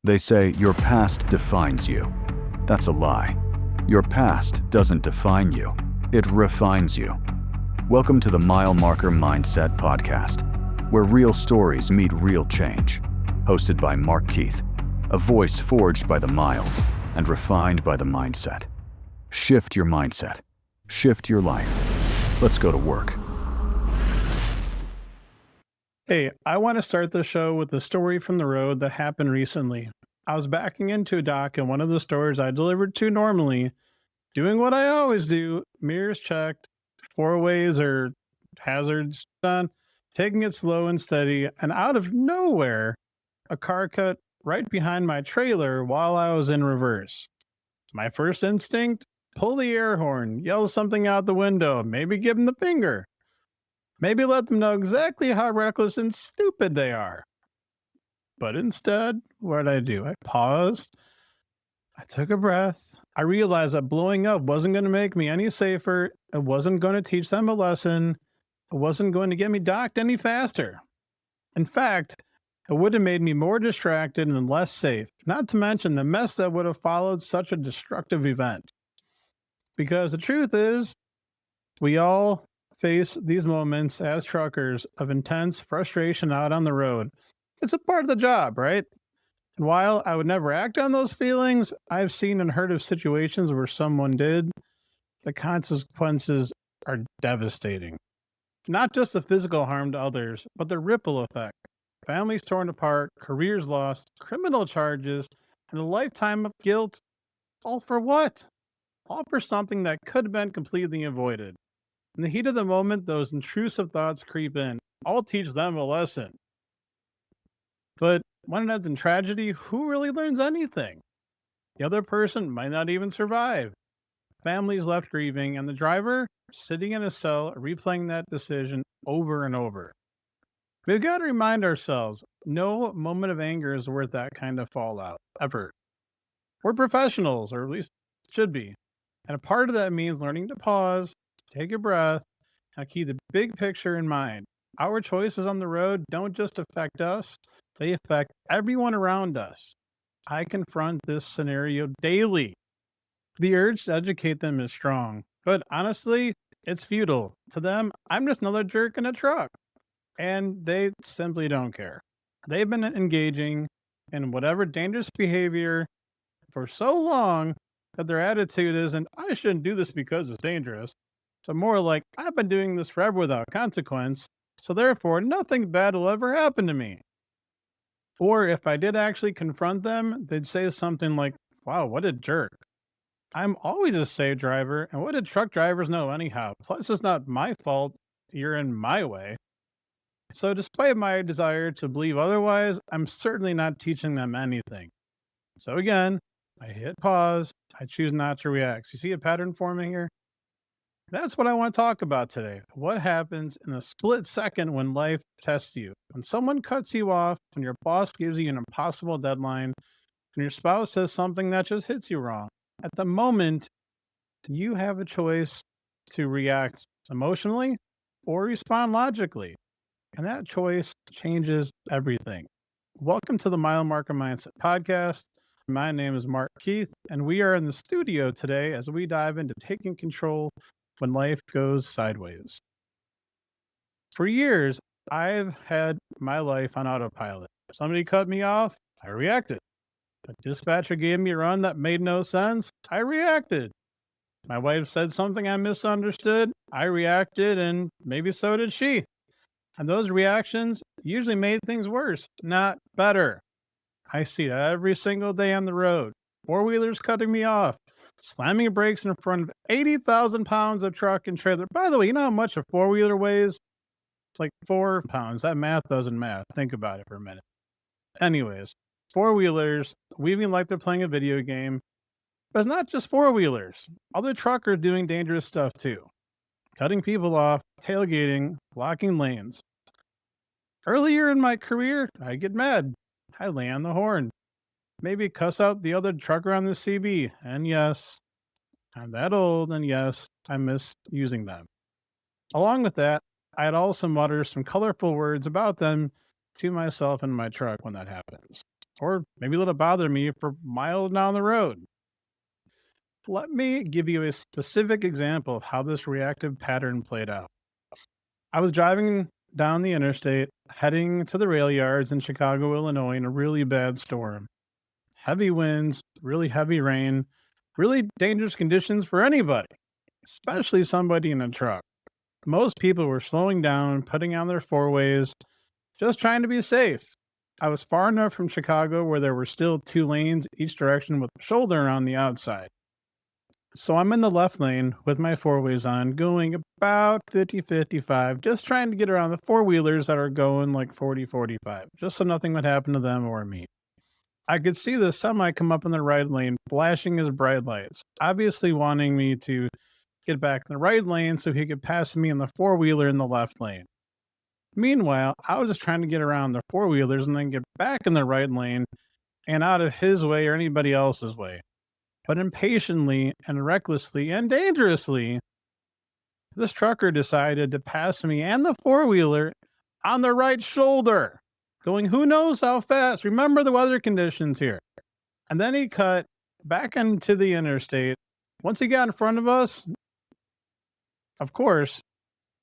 They say your past defines you. That's a lie. Your past doesn't define you. It refines you. Welcome to the Mile Marker Mindset Podcast, where real stories meet real change. Hosted by Mark Keith, a voice forged by the miles and refined by the mindset. Shift your mindset. Shift your life. Let's go to work. Hey, I want to start the show with a story from the road that happened recently. I was backing into a dock in one of the stores I delivered to normally, doing what I always do, mirrors checked, four-ways or hazards done, taking it slow and steady, and out of nowhere, a car cut right behind my trailer while I was in reverse. My first instinct, pull the air horn, yell something out the window, maybe give them the finger. Maybe let them know exactly how reckless and stupid they are. But instead, what did I do? I paused. I took a breath. I realized that blowing up wasn't going to make me any safer. It wasn't going to teach them a lesson. It wasn't going to get me docked any faster. In fact, it would have made me more distracted and less safe, not to mention the mess that would have followed such a destructive event. Because the truth is, we all face these moments as truckers of intense frustration out on the road. It's a part of the job, right? And while I would never act on those feelings, I've seen and heard of situations where someone did. The consequences are devastating. Not just the physical harm to others, but the ripple effect. Families torn apart, careers lost, criminal charges, and a lifetime of guilt. All for what? All for something that could have been completely avoided. In the heat of the moment, those intrusive thoughts creep in. I'll teach them a lesson. But when it ends in tragedy, who really learns anything? The other person might not even survive. Families left grieving, and the driver sitting in a cell replaying that decision over and over. We've got to remind ourselves, no moment of anger is worth that kind of fallout, ever. We're professionals, or at least should be. And a part of that means learning to pause, take a breath, and keep the big picture in mind. Our choices on the road don't just affect us, they affect everyone around us. I confront this scenario daily. The urge to educate them is strong, but honestly, it's futile. To them, I'm just another jerk in a truck. And they simply don't care. They've been engaging in whatever dangerous behavior for so long that their attitude isn't, I shouldn't do this because it's dangerous. So more like, I've been doing this forever without consequence, so therefore nothing bad will ever happen to me. Or if I did actually confront them, they'd say something like, wow, what a jerk. I'm always a safe driver, and what did truck drivers know anyhow? Plus, it's not my fault you're in my way. So despite my desire to believe otherwise, I'm certainly not teaching them anything. So again, I hit pause, I choose not to react. So you see a pattern forming here? That's what I want to talk about today. What happens in a split second when life tests you? When someone cuts you off, when your boss gives you an impossible deadline, when your spouse says something that just hits you wrong. At the moment, you have a choice to react emotionally or respond logically. And that choice changes everything. Welcome to the Mile Marker Mindset Podcast. My name is Mark Keith, and we are in the studio today as we dive into taking control when life goes sideways. For years, I've had my life on autopilot. Somebody cut me off, I reacted. A dispatcher gave me a run that made no sense, I reacted. My wife said something I misunderstood, I reacted, and maybe so did she. And those reactions usually made things worse, not better. I see it every single day on the road. Four-wheelers cutting me off, slamming brakes in front of 80,000 pounds of truck and trailer. By the way, you know how much a four-wheeler weighs? It's like 4 pounds. That math doesn't math. Think about it for a minute. Anyways, four-wheelers weaving like they're playing a video game. But it's not just four-wheelers. Other truckers doing dangerous stuff too. Cutting people off, tailgating, blocking lanes. Earlier in my career, I get mad. I lay on the horn. Maybe cuss out the other trucker on the CB. And yes, I'm that old, and yes, I miss using them. Along with that, I'd also mutter some colorful words about them to myself in my truck when that happens. or maybe let it bother me for miles down the road. Let me give you a specific example of how this reactive pattern played out. I was driving down the interstate, heading to the rail yards in Chicago, Illinois, in a really bad storm. Heavy winds, really heavy rain, really dangerous conditions for anybody, especially somebody in a truck. Most people were slowing down, putting on their four ways, just trying to be safe. I was far enough from Chicago where there were still two lanes each direction with a shoulder on the outside. So I'm in the left lane with my four ways on, going about 50-55, just trying to get around the four wheelers that are going like 40-45, just so nothing would happen to them or me. I could see the semi come up in the right lane, flashing his bright lights, obviously wanting me to get back in the right lane so he could pass me in the four wheeler in the left lane. Meanwhile, I was just trying to get around the four wheelers and then get back in the right lane and out of his way or anybody else's way. But impatiently and recklessly and dangerously, this trucker decided to pass me and the four wheeler on the right shoulder, going who knows how fast. Remember the weather conditions here. And then he cut back into the interstate. Once he got in front of us, of course,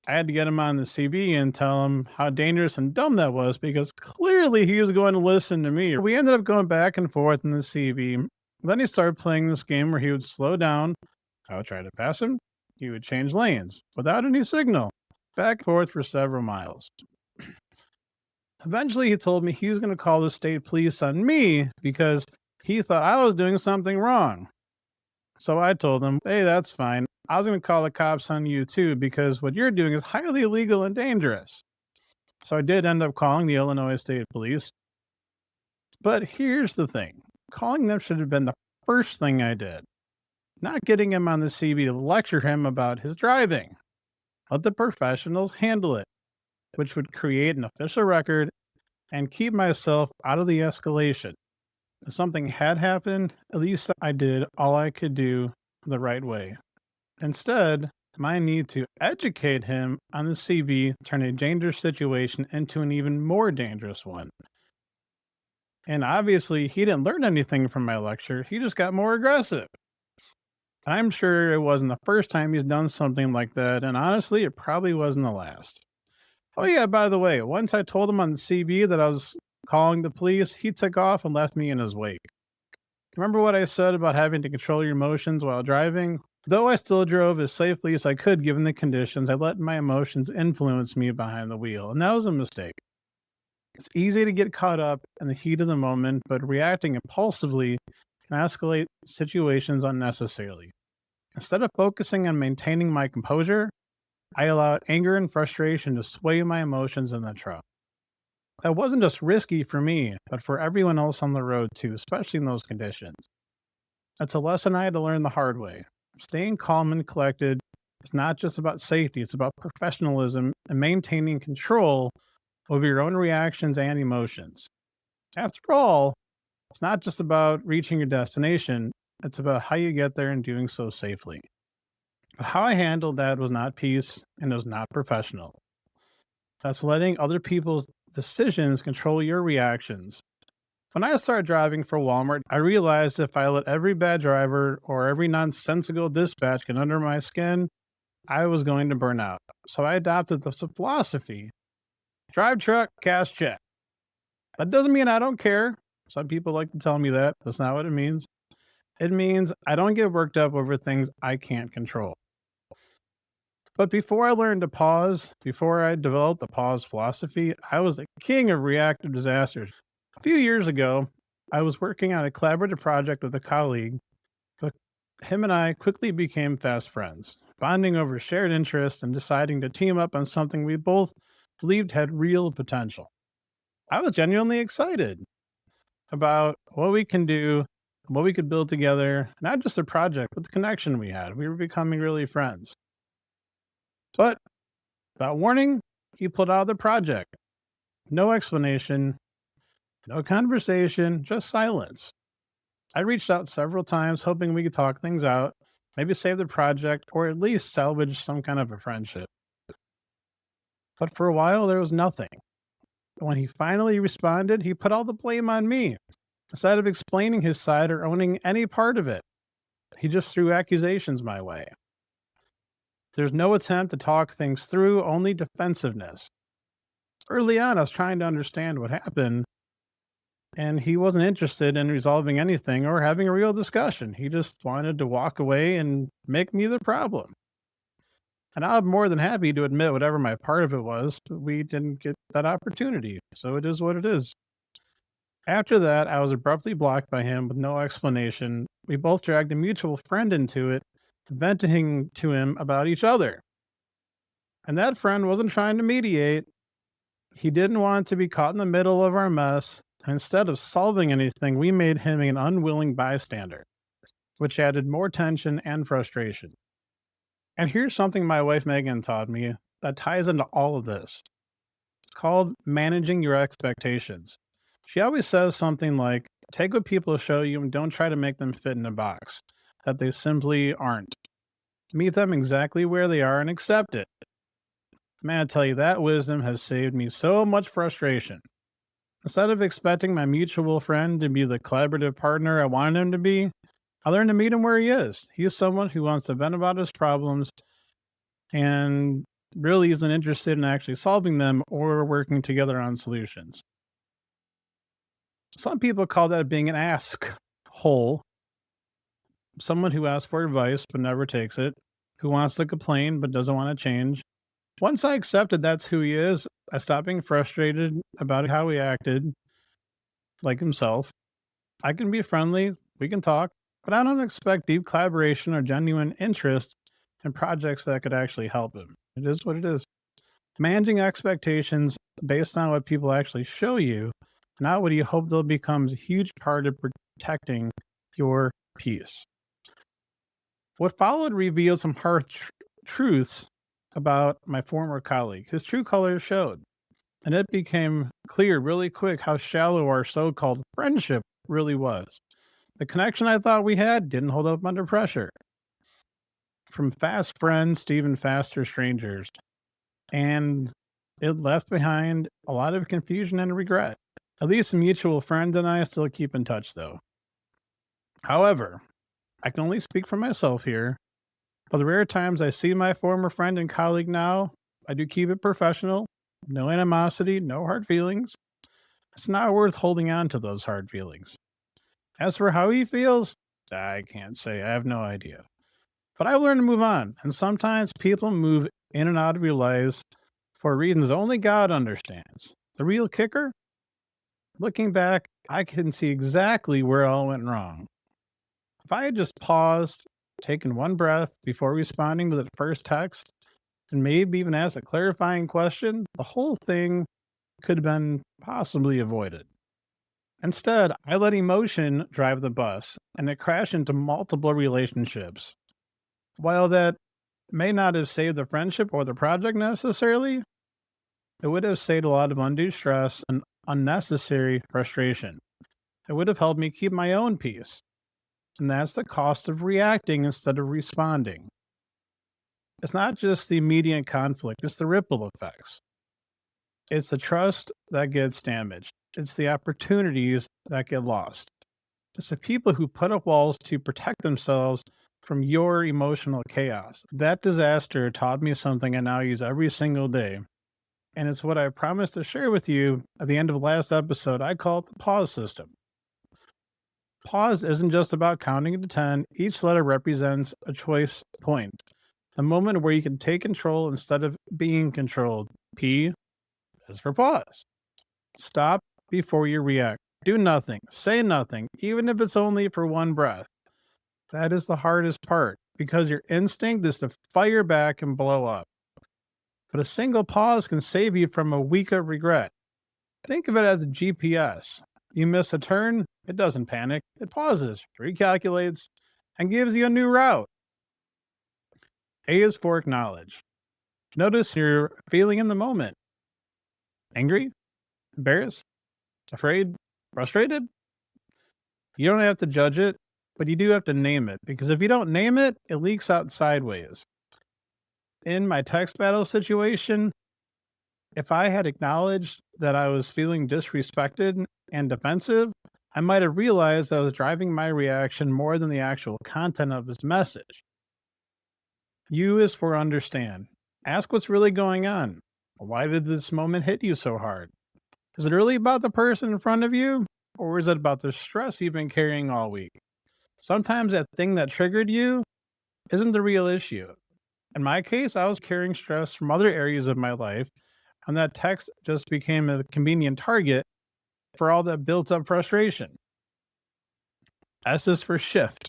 I had to get him on the CB and tell him how dangerous and dumb that was because clearly he was going to listen to me. We ended up going back and forth in the CB. Then he started playing this game where he would slow down. I would try to pass him. He would change lanes without any signal, back and forth for several miles. Eventually, he told me he was going to call the state police on me because he thought I was doing something wrong. So I told him, hey, that's fine. I was going to call the cops on you too because what you're doing is highly illegal and dangerous. So I did end up calling the Illinois State Police. But here's the thing. Calling them should have been the first thing I did. Not getting him on the CB to lecture him about his driving. Let the professionals handle it, which would create an official record and keep myself out of the escalation. If something had happened, at least I did all I could do the right way. Instead, my need to educate him on the CB turned a dangerous situation into an even more dangerous one. And obviously, he didn't learn anything from my lecture. He just got more aggressive. I'm sure it wasn't the first time he's done something like that, and honestly, it probably wasn't the last. Oh, yeah, by the way, once I told him on the CB that I was calling the police, he took off and left me in his wake. Remember what I said about having to control your emotions while driving? Though I still drove as safely as I could given the conditions, I let my emotions influence me behind the wheel, and that was a mistake. It's easy to get caught up in the heat of the moment, but reacting impulsively can escalate situations unnecessarily. Instead of focusing on maintaining my composure, I allowed anger and frustration to sway my emotions in the truck. That wasn't just risky for me, but for everyone else on the road too, especially in those conditions. That's a lesson I had to learn the hard way. Staying calm and collected is not just about safety, it's about professionalism and maintaining control over your own reactions and emotions. After all, it's not just about reaching your destination, it's about how you get there and doing so safely. But how I handled that was not peace and it was not professional. That's letting other people's decisions control your reactions. When I started driving for Walmart, I realized if I let every bad driver or every nonsensical dispatch get under my skin, I was going to burn out. So I adopted this philosophy: drive truck, cash check. That doesn't mean I don't care. Some people like to tell me that. That's not what it means. It means I don't get worked up over things I can't control. But before I learned to pause, before I developed the pause philosophy, I was the king of reactive disasters. A few years ago, I was working on a collaborative project with a colleague, but him and I quickly became fast friends, bonding over shared interests and deciding to team up on something we both believed had real potential. I was genuinely excited about what we can do, what we could build together, not just the project, but the connection we had. We were becoming really friends. But without warning, he pulled out of the project. No explanation, no conversation, just silence. I reached out several times, hoping we could talk things out, maybe save the project, or at least salvage some kind of a friendship. But for a while, there was nothing. When he finally responded, he put all the blame on me. Instead of explaining his side or owning any part of it, he just threw accusations my way. There's no attempt to talk things through, only defensiveness. Early on, I was trying to understand what happened, and he wasn't interested in resolving anything or having a real discussion. He just wanted to walk away and make me the problem. And I'm more than happy to admit whatever my part of it was, but we didn't get that opportunity. So it is what it is. After that, I was abruptly blocked by him with no explanation. We both dragged a mutual friend into it, venting to him about each other. And that friend wasn't trying to mediate. He didn't want to be caught in the middle of our mess. Instead of solving anything, we made him an unwilling bystander, which added more tension and frustration. And here's something my wife Megan taught me that ties into all of this. It's called managing your expectations. She always says something like, take what people show you and don't try to make them fit in a box that they simply aren't. Meet them exactly where they are and accept it. Man, I tell you, that wisdom has saved me so much frustration. Instead of expecting my mutual friend to be the collaborative partner I wanted him to be, I learned to meet him where he is. He's someone who wants to vent about his problems and really isn't interested in actually solving them or working together on solutions. Some people call that being an ask hole, someone who asks for advice but never takes it, who wants to complain but doesn't want to change. Once I accepted that's who he is, I stopped being frustrated about how he acted like himself. I can be friendly, we can talk, but I don't expect deep collaboration or genuine interest in projects that could actually help him. It is what it is. Managing expectations based on what people actually show you, not what you hope they'll become, is a huge part of protecting your peace. What followed revealed some hard truths about my former colleague. His true colors showed, and it became clear really quick how shallow our so called friendship really was. The connection I thought we had didn't hold up under pressure. From fast friends to even faster strangers. And it left behind a lot of confusion and regret. At least a mutual friend and I still keep in touch, though. However, I can only speak for myself here. For the rare times I see my former friend and colleague now, I do keep it professional. No animosity, no hard feelings. It's not worth holding on to those hard feelings. As for how he feels, I can't say. I have no idea. But I've learned to move on, and sometimes people move in and out of your lives for reasons only God understands. The real kicker? Looking back, I can see exactly where all went wrong. If I had just paused, taken one breath before responding to the first text, and maybe even asked a clarifying question, the whole thing could have been possibly avoided. Instead, I let emotion drive the bus, and it crashed into multiple relationships. While that may not have saved the friendship or the project necessarily, it would have saved a lot of undue stress and unnecessary frustration. It would have helped me keep my own peace. And that's the cost of reacting instead of responding. It's not just the immediate conflict, it's the ripple effects. It's the trust that gets damaged. It's the opportunities that get lost. It's the people who put up walls to protect themselves from your emotional chaos. That disaster taught me something I now use every single day. And it's what I promised to share with you at the end of the last episode. I call it the pause system. Pause isn't just about counting to 10. Each letter represents a choice point. The moment where you can take control instead of being controlled. P is for pause. Stop before you react. Do nothing. Say nothing, even if it's only for one breath. That is the hardest part because your instinct is to fire back and blow up. But a single pause can save you from a week of regret. Think of it as a GPS. You miss a turn, it doesn't panic. It pauses, recalculates, and gives you a new route. A is for acknowledge. Notice your feeling in the moment. Angry? Embarrassed? Afraid? Frustrated? You don't have to judge it, but you do have to name it, because if you don't name it, it leaks out sideways. In my text battle situation, if I had acknowledged that I was feeling disrespected and defensive, I might have realized I was driving my reaction more than the actual content of his message. U is for understand. Ask what's really going on. Why did this moment hit you so hard? Is it really about the person in front of you? Or is it about the stress you've been carrying all week? Sometimes that thing that triggered you isn't the real issue. In my case, I was carrying stress from other areas of my life, and that text just became a convenient target for all that built up frustration. S is for shift.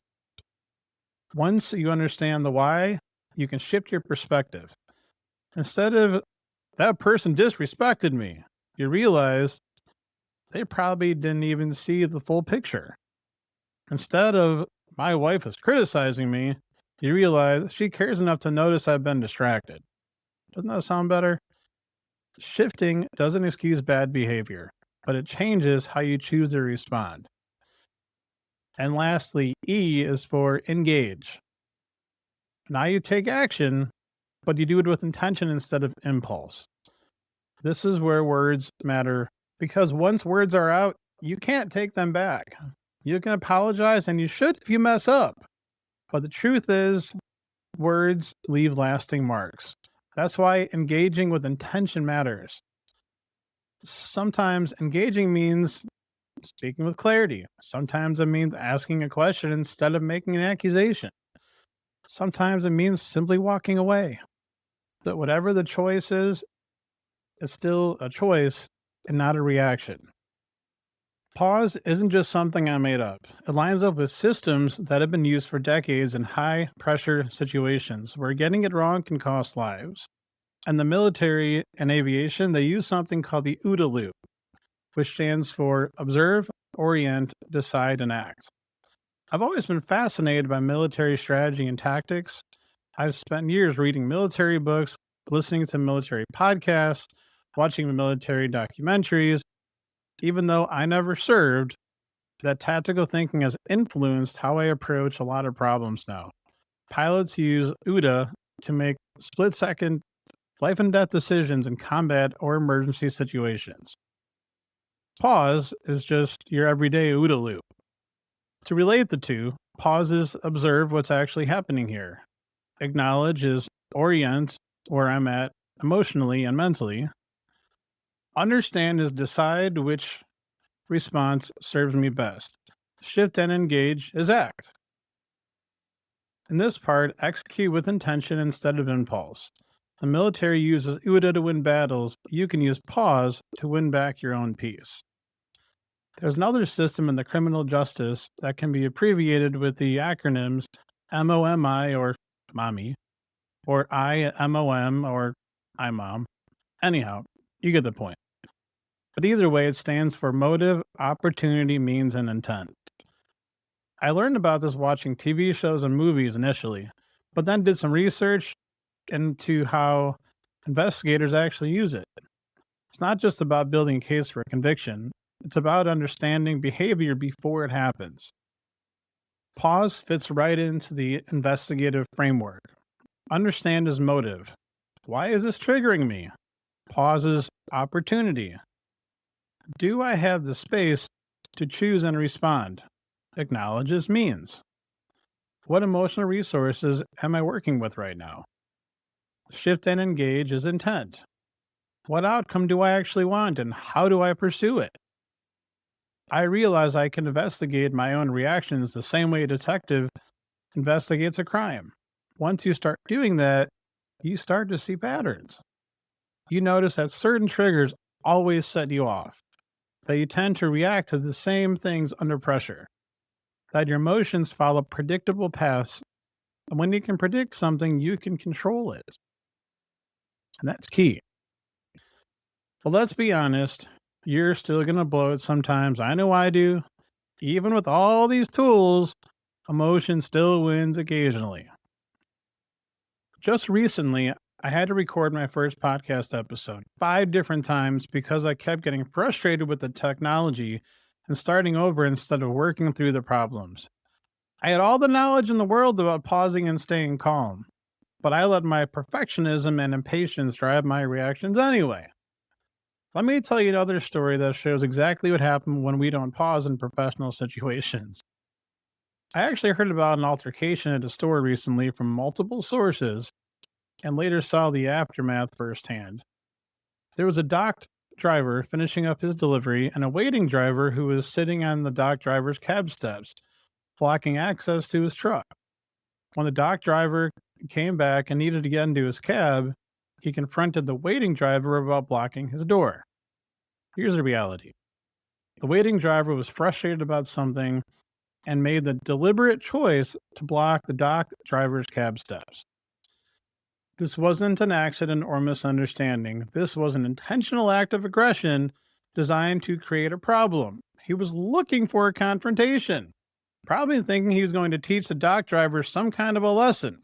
Once you understand the why, you can shift your perspective. Instead of that person disrespected me, you realize they probably didn't even see the full picture. Instead of my wife is criticizing me, you realize she cares enough to notice I've been distracted. Doesn't that sound better? Shifting doesn't excuse bad behavior, but it changes how you choose to respond. And lastly, E is for engage. Now you take action, but you do it with intention instead of impulse. This is where words matter because once words are out, you can't take them back. You can apologize and you should if you mess up. But the truth is, words leave lasting marks. That's why engaging with intention matters. Sometimes engaging means speaking with clarity. Sometimes it means asking a question instead of making an accusation. Sometimes it means simply walking away. But whatever the choice is, it's still a choice and not a reaction. Pause isn't just something I made up. It lines up with systems that have been used for decades in high pressure situations where getting it wrong can cost lives. In the military and aviation, they use something called the OODA loop, which stands for observe, orient, decide, and act. I've always been fascinated by military strategy and tactics. I've spent years reading military books, listening to military podcasts, watching military documentaries. Even though I never served, that tactical thinking has influenced how I approach a lot of problems now. Pilots use OODA to make split second life and death decisions in combat or emergency situations. Pause is just your everyday OODA loop. To relate the two, pause is observe what's actually happening here. Acknowledge is orient where I'm at emotionally and mentally. Understand is decide which response serves me best. Shift and engage is act. In this part, execute with intention instead of impulse. The military uses OODA to win battles. You can use pause to win back your own peace. There's another system in the criminal justice that can be abbreviated with the acronyms MOMI or MOMI, or IMOM or IMOM. Anyhow, you get the point. But either way, it stands for motive, opportunity, means, and intent. I learned about this watching TV shows and movies initially, but then did some research into how investigators actually use it. It's not just about building a case for a conviction, it's about understanding behavior before it happens. Pause fits right into the investigative framework. Understand is motive. Why is this triggering me? Pause is opportunity. Do I have the space to choose and respond? Acknowledge is means. What emotional resources am I working with right now? Shift and engage is intent. What outcome do I actually want and how do I pursue it? I realize I can investigate my own reactions the same way a detective investigates a crime. Once you start doing that, you start to see patterns. You notice that certain triggers always set you off, that you tend to react to the same things under pressure, that your emotions follow predictable paths, and when you can predict something, you can control it. And that's key. But let's be honest, you're still going to blow it sometimes. I know I do. Even with all these tools, emotion still wins occasionally. Just recently, I had to record my first podcast episode 5 different times because I kept getting frustrated with the technology and starting over instead of working through the problems. I had all the knowledge in the world about pausing and staying calm, but I let my perfectionism and impatience drive my reactions anyway. Let me tell you another story that shows exactly what happened when we don't pause in professional situations. I actually heard about an altercation at a store recently from multiple sources and later saw the aftermath firsthand. There was a docked driver finishing up his delivery and a waiting driver who was sitting on the dock driver's cab steps, blocking access to his truck. When the dock driver came back and needed to get into his cab, he confronted the waiting driver about blocking his door. Here's the reality: the waiting driver was frustrated about something and made the deliberate choice to block the dock driver's cab steps. This wasn't an accident or misunderstanding. This was an intentional act of aggression designed to create a problem. He was looking for a confrontation, probably thinking he was going to teach the dock driver some kind of a lesson.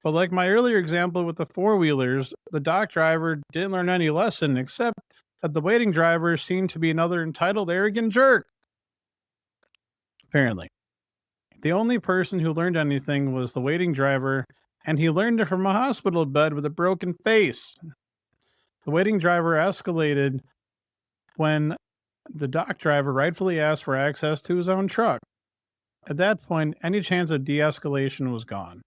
But like my earlier example with the four wheelers, the dock driver didn't learn any lesson except that the waiting driver seemed to be another entitled, arrogant jerk. Apparently, the only person who learned anything was the waiting driver, and he learned it from a hospital bed with a broken face. The waiting driver escalated when the dock driver rightfully asked for access to his own truck. At that point, any chance of de escalation was gone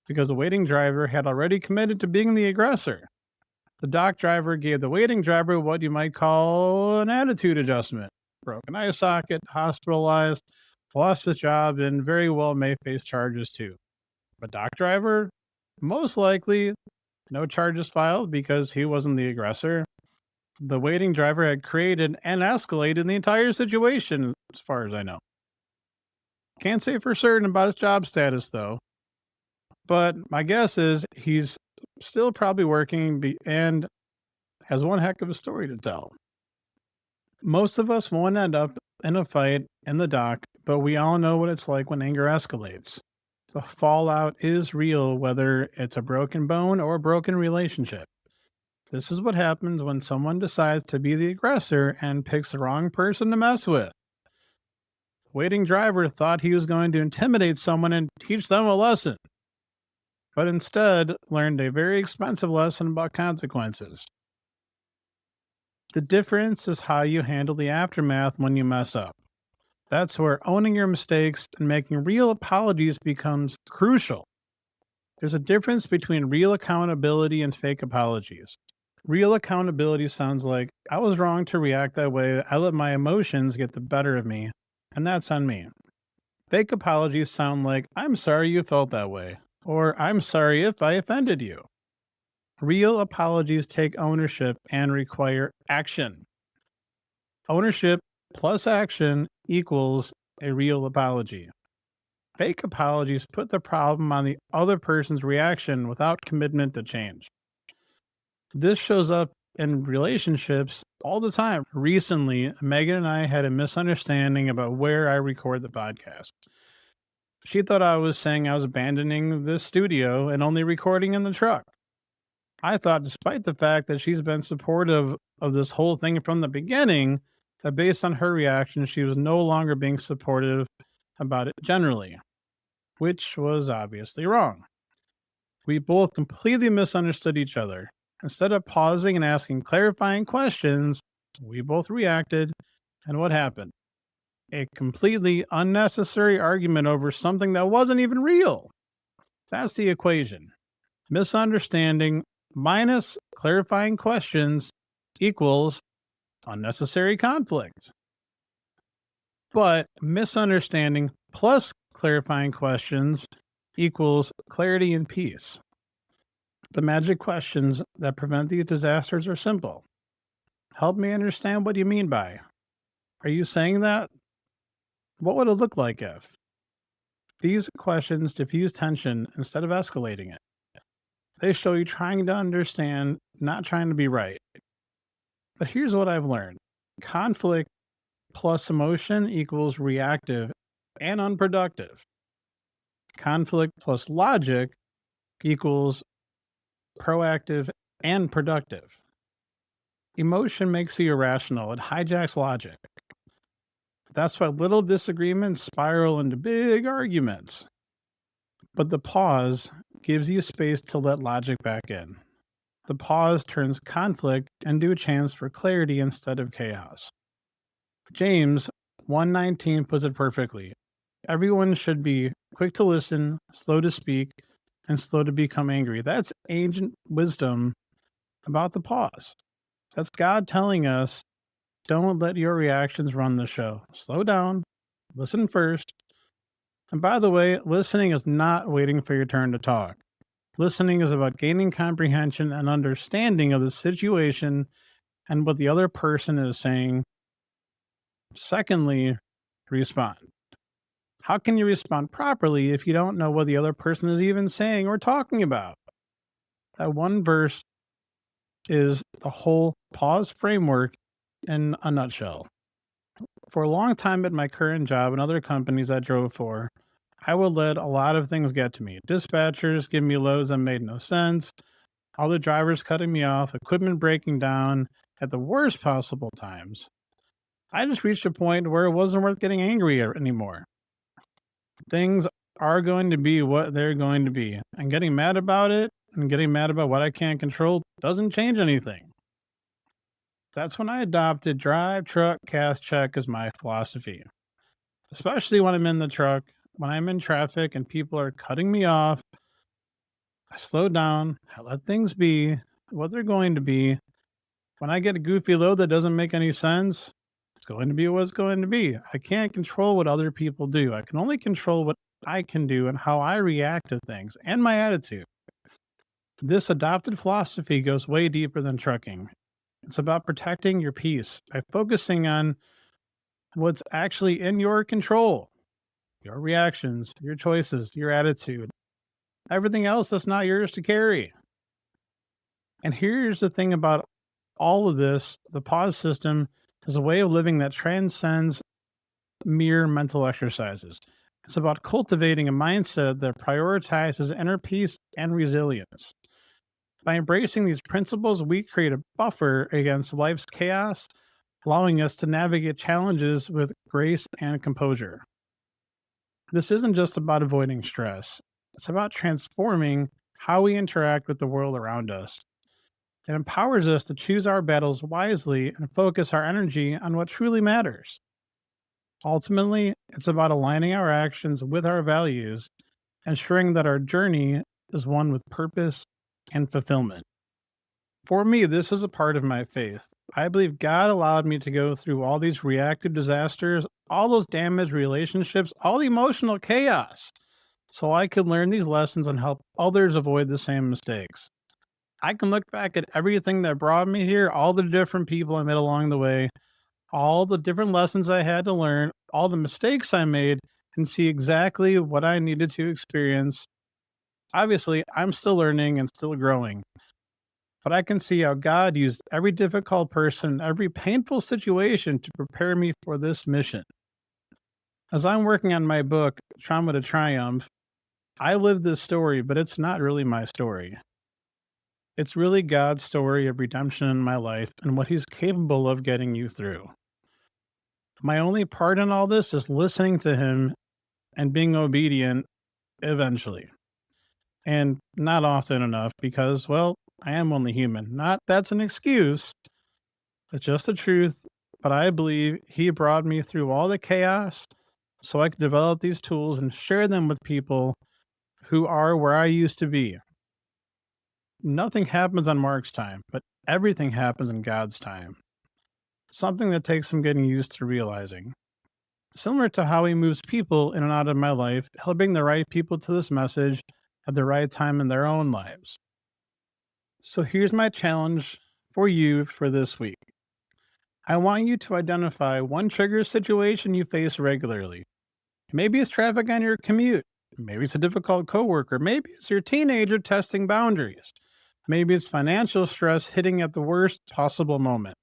because the waiting driver had already committed to being the aggressor. The dock driver gave the waiting driver what you might call an attitude adjustment. Broken eye socket, hospitalized, lost his job, and very well may face charges too. But dock driver, most likely no charges filed because he wasn't the aggressor. The waiting driver had created and escalated the entire situation, as far as I know. Can't say for certain about his job status, though. But my guess is he's still probably working and has one heck of a story to tell. Most of us won't end up in a fight in the dock, but we all know what it's like when anger escalates. The fallout is real, whether it's a broken bone or a broken relationship. This is what happens when someone decides to be the aggressor and picks the wrong person to mess with. The waiting driver thought he was going to intimidate someone and teach them a lesson, but instead learned a very expensive lesson about consequences. The difference is how you handle the aftermath when you mess up. That's where owning your mistakes and making real apologies becomes crucial. There's a difference between real accountability and fake apologies. Real accountability sounds like, I was wrong to react that way. I let my emotions get the better of me, and that's on me. Fake apologies sound like, I'm sorry you felt that way, or I'm sorry if I offended you. Real apologies take ownership and require action. Ownership plus action equals a real apology. Fake apologies put the problem on the other person's reaction without commitment to change. This shows up in relationships all the time. Recently, Megan and I had a misunderstanding about where I record the podcast. She thought I was saying I was abandoning this studio and only recording in the truck. I thought, despite the fact that she's been supportive of this whole thing from the beginning, that based on her reaction, she was no longer being supportive about it generally, which was obviously wrong. We both completely misunderstood each other. Instead of pausing and asking clarifying questions, we both reacted, and what happened? A completely unnecessary argument over something that wasn't even real. That's the equation. Misunderstanding minus clarifying questions equals unnecessary conflict. But misunderstanding plus clarifying questions equals clarity and peace. The magic questions that prevent these disasters are simple. Help me understand what you mean by. Are you saying that? What would it look like if? These questions diffuse tension instead of escalating it. They show you trying to understand, not trying to be right. But here's what I've learned: conflict plus emotion equals reactive and unproductive. Conflict plus logic equals proactive and productive. Emotion makes you irrational, it hijacks logic. That's why little disagreements spiral into big arguments. But the pause gives you space to let logic back in. the pause turns conflict into a chance for clarity instead of chaos. James 1:19 puts it perfectly. Everyone should be quick to listen, slow to speak, and slow to become angry. That's ancient wisdom about the pause. That's God telling us don't let your reactions run the show. Slow down, listen first. And by the way, listening is not waiting for your turn to talk. Listening is about gaining comprehension and understanding of the situation and what the other person is saying. Secondly, respond. How can you respond properly if you don't know what the other person is even saying or talking about? That one verse is the whole pause framework in a nutshell. For a long time at my current job and other companies I drove for, I would let a lot of things get to me. Dispatchers give me loads that made no sense, other drivers cutting me off, equipment breaking down at the worst possible times. I just reached a point where it wasn't worth getting angry anymore. Things are going to be what they're going to be, and getting mad about it and getting mad about what I can't control doesn't change anything. That's when I adopted drive, truck, cash, check as my philosophy, especially when I'm in the truck, when I'm in traffic and people are cutting me off. I slow down, I let things be what they're going to be. When I get a goofy load that doesn't make any sense, it's going to be what's going to be. I can't control what other people do. I can only control what I can do and how I react to things and my attitude. This adopted philosophy goes way deeper than trucking. It's about protecting your peace by focusing on what's actually in your control, your reactions, your choices, your attitude, everything else that's not yours to carry. And here's the thing about all of this: the pause system is a way of living that transcends mere mental exercises. It's about cultivating a mindset that prioritizes inner peace and resilience. By embracing these principles, we create a buffer against life's chaos, allowing us to navigate challenges with grace and composure. This isn't just about avoiding stress, it's about transforming how we interact with the world around us. It empowers us to choose our battles wisely and focus our energy on what truly matters. Ultimately, it's about aligning our actions with our values, ensuring that our journey is one with purpose and fulfillment. For me, this is a part of my faith. I believe God allowed me to go through all these reactive disasters, all those damaged relationships, all the emotional chaos, so I could learn these lessons and help others avoid the same mistakes. I can look back at everything that brought me here, all the different people I met along the way, all the different lessons I had to learn, all the mistakes I made, and see exactly what I needed to experience. Obviously, I'm still learning and still growing, but I can see how God used every difficult person, every painful situation to prepare me for this mission. As I'm working on my book, Trauma to Triumph, I live this story, but it's not really my story. It's really God's story of redemption in my life and what He's capable of getting you through. My only part in all this is listening to Him and being obedient eventually. And not often enough because, well, I am only human. Not that's an excuse, it's just the truth. But I believe He brought me through all the chaos so I could develop these tools and share them with people who are where I used to be. Nothing happens on Mark's time, but everything happens in God's time. Something that takes some getting used to realizing. Similar to how He moves people in and out of my life, He'll bring the right people to this message at the right time in their own lives. So here's my challenge for you for this week. I want you to identify one trigger situation you face regularly. Maybe it's traffic on your commute. Maybe it's a difficult coworker. Maybe it's your teenager testing boundaries. Maybe it's financial stress hitting at the worst possible moment.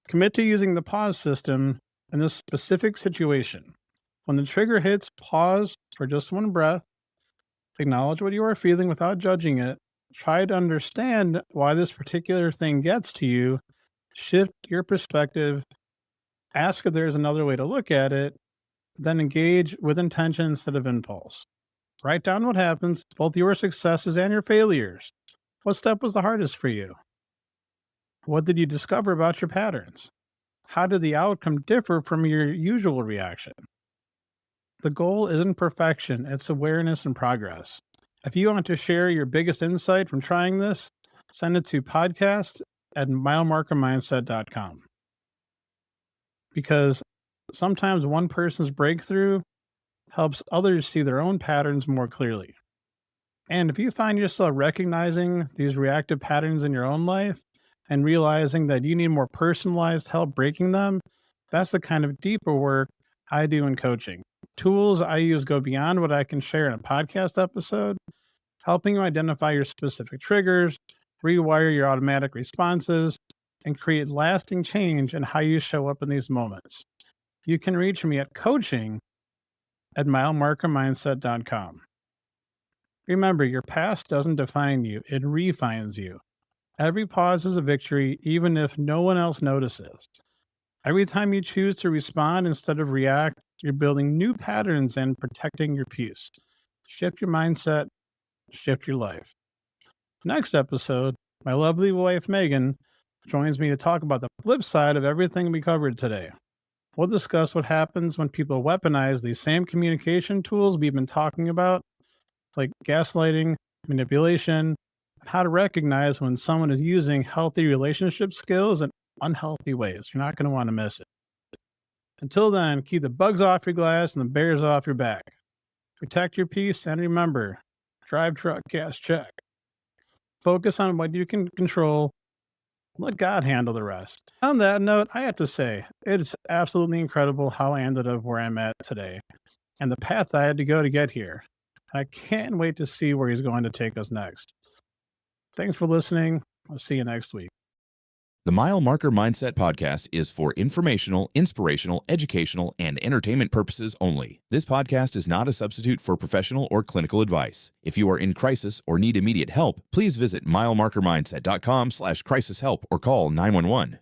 Commit to using the pause system in this specific situation. When the trigger hits, pause for just one breath. Acknowledge what you are feeling without judging it. Try to understand why this particular thing gets to you. Shift your perspective. Ask if there's another way to look at it. Then engage with intention instead of impulse. Write down what happens, both your successes and your failures. What step was the hardest for you? What did you discover about your patterns? How did the outcome differ from your usual reaction? The goal isn't perfection, it's awareness and progress. If you want to share your biggest insight from trying this, send it to podcast@milemarkermindset.com. Because sometimes one person's breakthrough helps others see their own patterns more clearly. And if you find yourself recognizing these reactive patterns in your own life and realizing that you need more personalized help breaking them, that's the kind of deeper work I do in coaching. Tools I use go beyond what I can share in a podcast episode, helping you identify your specific triggers, rewire your automatic responses, and create lasting change in how you show up in these moments. You can reach me at coaching@milemarkermindset.com. Remember, your past doesn't define you, it refines you. Every pause is a victory, even if no one else notices. Every time you choose to respond instead of react, you're building new patterns and protecting your peace. Shift your mindset, shift your life. Next episode, my lovely wife Megan joins me to talk about the flip side of everything we covered today. We'll discuss what happens when people weaponize these same communication tools we've been talking about, like gaslighting, manipulation, and how to recognize when someone is using healthy relationship skills in unhealthy ways. You're not going to want to miss it. Until then, keep the bugs off your glass and the bears off your back. Protect your peace, and remember, drive truck, gas check. Focus on what you can control. Let God handle the rest. On that note, I have to say, it's absolutely incredible how I ended up where I'm at today and the path I had to go to get here. I can't wait to see where he's going to take us next. Thanks for listening. I'll see you next week. The Mile Marker Mindset podcast is for informational, inspirational, educational, and entertainment purposes only. This podcast is not a substitute for professional or clinical advice. If you are in crisis or need immediate help, please visit milemarkermindset.com/crisis help or call 911.